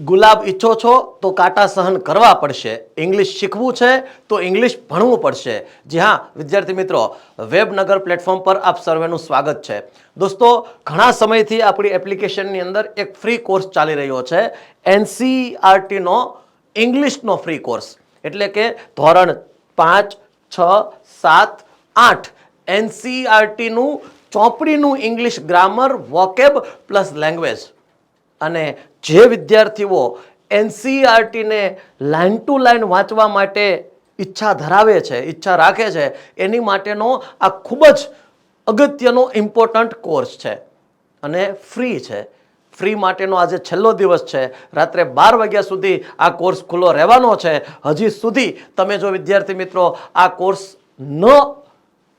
ગુલાબ ઈચ્છો છો તો કાંટા સહન કરવા પડશે, ઇંગ્લિશ શીખવું છે તો ઇંગ્લિશ ભણવું પડશે। જી હા વિદ્યાર્થી મિત્રો, વેબનગર પ્લેટફોર્મ પર આપ સર્વેનું સ્વાગત છે। દોસ્તો, ઘણા સમયથી આપણી એપ્લિકેશનની અંદર એક ફ્રી કોર્સ ચાલી રહ્યો છે, એનસીઈઆરટીનો ઇંગ્લિશનો ફ્રી કોર્સ, એટલે કે ધોરણ 5, 6, 7, 8 એનસીઈઆરટીનું ચોપડીનું English grammar, vocab plus language. અને જે વિદ્યાર્થીઓ એનસીઈઆરટીને લાઇન ટુ લાઇન વાંચવા માટે ઈચ્છા ધરાવે છે, ઈચ્છા રાખે છે, એની માટેનો આ ખૂબ જ અગત્યનો ઇમ્પોર્ટન્ટ કોર્સ છે અને ફ્રી છે। ફ્રી માટેનો આજે છેલ્લો દિવસ છે, રાત્રે 12 વાગ્યા સુધી આ કોર્સ ખુલ્લો રહેવાનો છે। હજી સુધી તમે જો વિદ્યાર્થી મિત્રો આ કોર્સ ન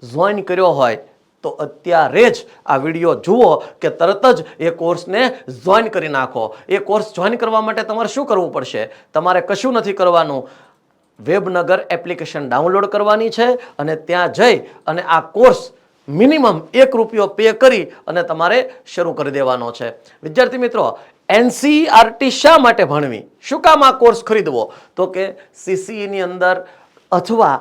જોઈન કર્યો હોય તો અત્યારે જ આ વિડીયો જુઓ કે તરત જ એ કોર્સને જોઈન કરી નાખો। એ કોર્સ જોઈન કરવા માટે તમારે શું કરવું પડશે? તમારે કશું નથી કરવાનું, વેબનગર એપ્લિકેશન ડાઉનલોડ કરવાની છે અને ત્યાં જઈ અને આ કોર્સ મિનિમમ ₹1 પે કરી અને તમારે શરૂ કરી દેવાનો છે। વિદ્યાર્થી મિત્રો, એનસીઈઆરટી શા માટે ભણવી? શું કામ આ કોર્સ ખરીદવો? તો કે સીસીઈની અંદર અથવા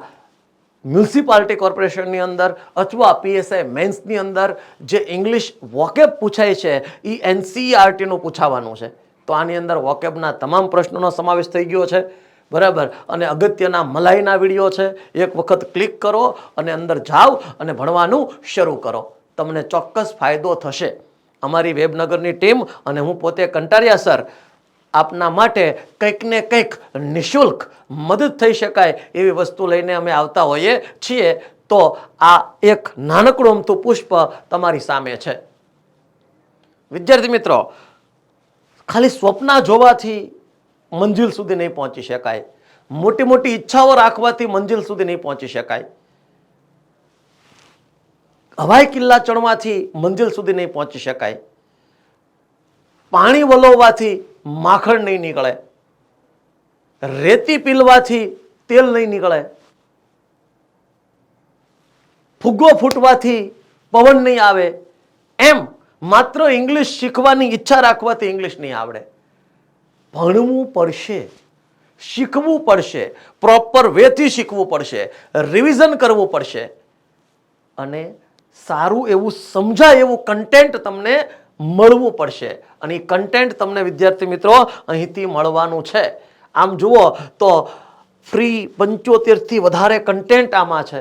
મ્યુનિસિપાલિટી કોર્પોરેશનની અંદર અથવા પીએસઆઈ મેન્સની અંદર જે ઇંગ્લિશ વોકેબ પૂછાય છે એ એનસીઈઆરટીનું પૂછાવાનું છે। તો આની અંદર વોકેબના તમામ પ્રશ્નોનો સમાવેશ થઈ ગયો છે, બરાબર। અને અગત્યના મલાઈના વિડીયો છે, એક વખત ક્લિક કરો અને અંદર જાઓ અને ભણવાનું શરૂ કરો, તમને ચોક્કસ ફાયદો થશે। અમારી વેબનગરની ટીમ અને હું પોતે કંટારિયા સર આપના માટે કંઈક ને કંઈક નિઃશુલ્ક મદદ થઈ શકાય એવી વસ્તુ લઈને અમે આવતા હોઈએ છીએ। તો આ એક નાનકડું અમથું પુષ્પ તમારી સામે છે। વિદ્યાર્થી મિત્રો, ખાલી સ્વપ્ન જોવાથી મંજિલ સુધી નહીં પહોંચી શકાય, મોટી મોટી ઈચ્છાઓ રાખવાથી મંજિલ સુધી નહીં પહોંચી શકાય, હવાઈ કિલ્લા ચડવાથી મંજિલ સુધી નહીં પહોંચી શકાય, પાણી વલોવવાથી માખણ નહીં નીકળે, રેતી પીલવાથી તેલ નહીં નીકળે, ફુગ્ગો ફૂટવાથી પવન નહીં આવે, એમ માત્ર ઇંગ્લિશ શીખવાની ઈચ્છા રાખવાથી ઇંગ્લિશ નહીં આવડે। ભણવું પડશે, શીખવું પડશે, પ્રોપર વેથી શીખવું પડશે, રિવિઝન કરવું પડશે અને સારું એવું સમજાય એવું કન્ટેન્ટ તમને મળવું પડશે। અને એ કન્ટેન્ટ તમને વિદ્યાર્થી મિત્રો અહીંથી મળવાનું છે। આમ જુઓ તો ફ્રી 75થી વધારે કન્ટેન્ટ આમાં છે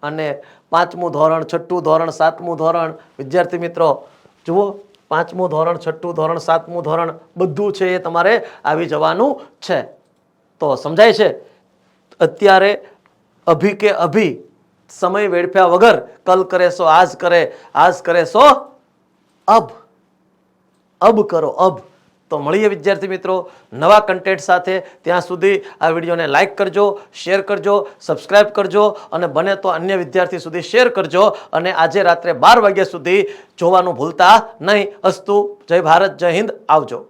અને 5મું ધોરણ, 6ઠું ધોરણ, 7મું ધોરણ, વિદ્યાર્થી મિત્રો જુઓ 5મું ધોરણ, 6ઠું ધોરણ, 7મું ધોરણ બધું છે એ તમારે આવી જવાનું છે। તો સમજાય છે? અત્યારે અભી કે અભી, સમય વેડફ્યા વગર કલ કરે સો આજ કરે, આજ કરે સો અબ કરો અબ। તો મળીએ વિદ્યાર્થી મિત્રો નવા કન્ટેન્ટ સાથે। ત્યાં સુધી આ વિડીયોને લાઇક કરજો, શેર કરજો, સબસ્ક્રાઇબ કરજો અને બને તો અન્ય વિદ્યાર્થી સુધી શેર કરજો। અને આજે રાત્રે 12 વાગ્યા સુધી જોવાનું ભૂલતા નહીં। અસ્તુ, જય ભારત, જય હિન્દ, આવજો।